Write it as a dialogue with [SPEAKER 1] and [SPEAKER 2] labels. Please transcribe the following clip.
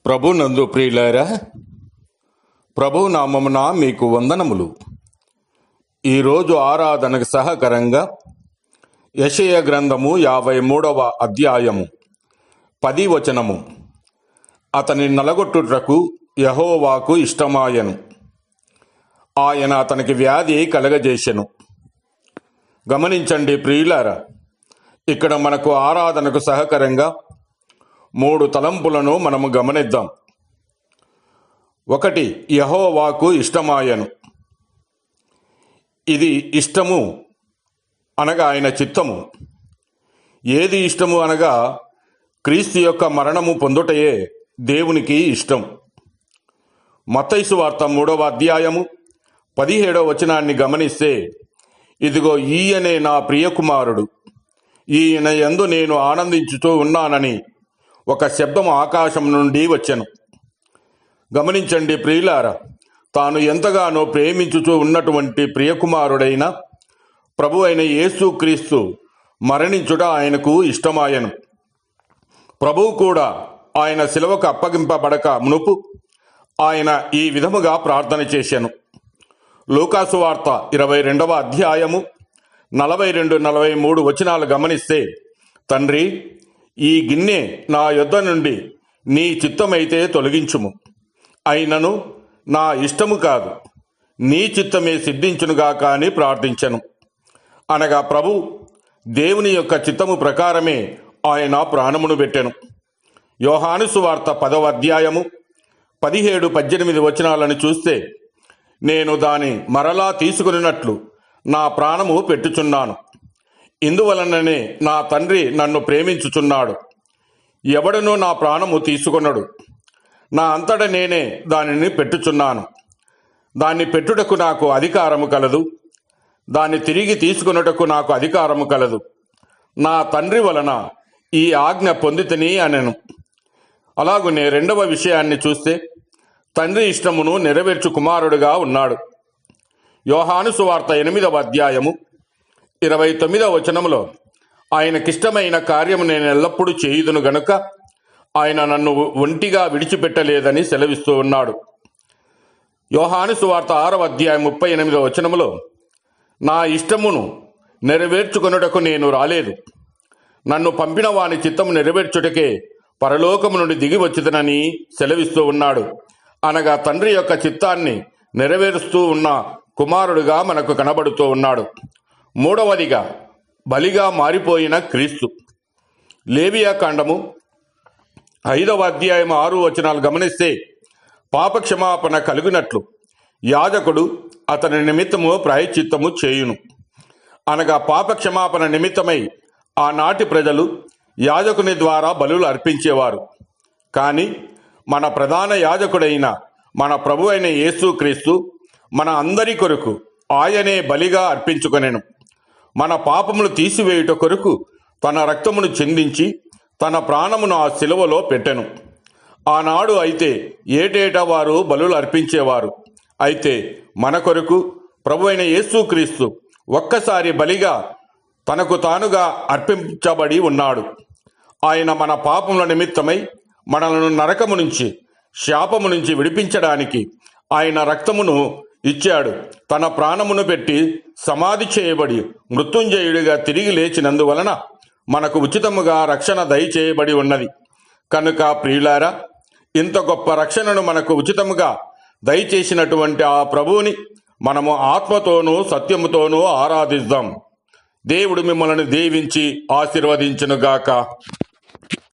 [SPEAKER 1] ప్రభు నందు ప్రియులారా, ప్రభు నామమున మీకు వందనములు. ఈరోజు ఆరాధనకు సహకరంగా యెషయా గ్రంథము 53వ అధ్యాయము 10వ వచనము. అతని నలగొట్టుటకు యెహోవాకు ఇష్టమాయెను, ఆయన అతనికి వ్యాధి కలగజేసెను. గమనించండి ప్రియులారా, ఇక్కడ మనకు ఆరాధనకు సహకరంగా 3 తలంపులను మనము గమనిద్దాం. 1, యెహోవాకు ఇష్టమాయెను. ఇది ఇష్టము అనగా ఆయన చిత్తము. ఏది ఇష్టము అనగా క్రీస్తు యొక్క మరణము పొందుటయే దేవునికి ఇష్టం. మత్తయి సువార్త 3వ అధ్యాయము 17వ వచనాన్ని గమనిస్తే, ఇదిగో ఈయనే నా ప్రియకుమారుడు, ఈయన యందు నేను ఆనందించుతూ ఉన్నానని ఒక శబ్దం ఆకాశం నుండి వచ్చెను. గమనించండి ప్రియులారా, తాను ఎంతగానో ప్రేమించుతూ ఉన్నటువంటి ప్రియకుమారుడైన ప్రభు అయిన యేసుక్రీస్తు మరణించుట ఆయనకు ఇష్టమాయెను. ప్రభువు కూడా ఆయన శిలువకు అప్పగింపబడక మునుపు ఆయన ఈ విధముగా ప్రార్థన చేశాను. లూకాసు వార్త 22వ అధ్యాయము 42-43 వచనాలు గమనిస్తే, తండ్రి, ఈ గిన్నె నా యొద్ద నుండి నీ చిత్తమైతే తొలగించుము, అయినను నా ఇష్టము కాదు, నీ చిత్తమే సిద్ధించునుగాక అని ప్రార్థించెను. అనగా ప్రభు దేవుని యొక్క చిత్తము ప్రకారమే ఆయన ప్రాణమును పెట్టెను. యోహాను సువార్త 10వ అధ్యాయము 17-18 వచనాలను చూస్తే, నేను దాని మరలా తీసుకున్నట్లు నా ప్రాణము పెట్టుచున్నాను, ఇందువలననే నా తండ్రి నన్ను ప్రేమించుచున్నాడు. ఎవడనూ నా ప్రాణము తీసుకొనడు, నా అంతట నేనే దానిని పెట్టుచున్నాను. దాన్ని పెట్టుటకు నాకు అధికారము కలదు, దాన్ని తిరిగి తీసుకొనుటకు నాకు అధికారము కలదు. నా తండ్రి వలన ఈ ఆజ్ఞ పొందితిని అనెను. అలాగునే 2వ విషయాన్ని చూస్తే, తండ్రి ఇష్టమును నెరవేర్చు కుమారుడుగా ఉన్నాడు. యోహాను సువార్త 8వ అధ్యాయము 29వ వచనములో, ఆయనకిష్టమైన కార్యము నేను ఎల్లప్పుడూ చేయుదును గనుక ఆయన నన్ను ఒంటిగా విడిచిపెట్టలేదని సెలవిస్తూ ఉన్నాడు. యోహాను సువార్త 6వ అధ్యాయం 38వ వచనములో, నా ఇష్టమును నెరవేర్చుకొనుటకు నేను రాలేదు, నన్ను పంపిన వాని చిత్తము నెరవేర్చుటకే పరలోకము నుండి దిగి వచ్చిదనని సెలవిస్తూ ఉన్నాడు. అనగా తండ్రి యొక్క చిత్తాన్ని నెరవేరుస్తూ ఉన్న కుమారుడుగా మనకు కనబడుతూ ఉన్నాడు. 3వదిగా బలిగా మారిపోయిన క్రీస్తు. లేవియా కాండము 5వ అధ్యాయం 6 వచనాలు గమనిస్తే, పాపక్షమాపణ కలిగినట్లు యాజకుడు అతని నిమిత్తము ప్రాయశ్చిత్తము చేయును. అనగా పాపక్షమాపణ నిమిత్తమై ఆనాటి ప్రజలు యాజకుని ద్వారా బలులు అర్పించేవారు. కానీ మన ప్రధాన యాజకుడైన మన ప్రభు అయిన యేసుక్రీస్తు మన అందరి కొరకు ఆయనే బలిగా అర్పించుకొనెను. మన పాపములు తీసివేయుట కొరకు తన రక్తమును చిందించి తన ప్రాణమును ఆ శిలువలో పెట్టెను. ఆనాడు అయితే ఏటేటా వారు బలులు అర్పించేవారు. అయితే మన కొరకు ప్రభు అయిన యేసుక్రీస్తు ఒక్కసారి బలిగా తనకు తానుగా అర్పించబడి ఉన్నాడు. ఆయన మన పాపముల నిమిత్తమై మనలను నరకము నుంచి, శాపము నుంచి విడిపించడానికి ఆయన రక్తమును ఇచ్చాడు. తన ప్రాణమును పెట్టి సమాధి చేయబడి మృత్యుంజయుడిగా తిరిగి లేచినందువలన మనకు ఉచితముగా రక్షణ దయచేయబడి ఉన్నది. కనుక ప్రియులారా, ఇంత గొప్ప రక్షణను మనకు ఉచితముగా దయచేసినటువంటి ఆ ప్రభువుని మనము ఆత్మతోనూ సత్యముతోనూ ఆరాధిద్దాం. దేవుడు మిమ్మల్ని దీవించి ఆశీర్వదించునుగాక.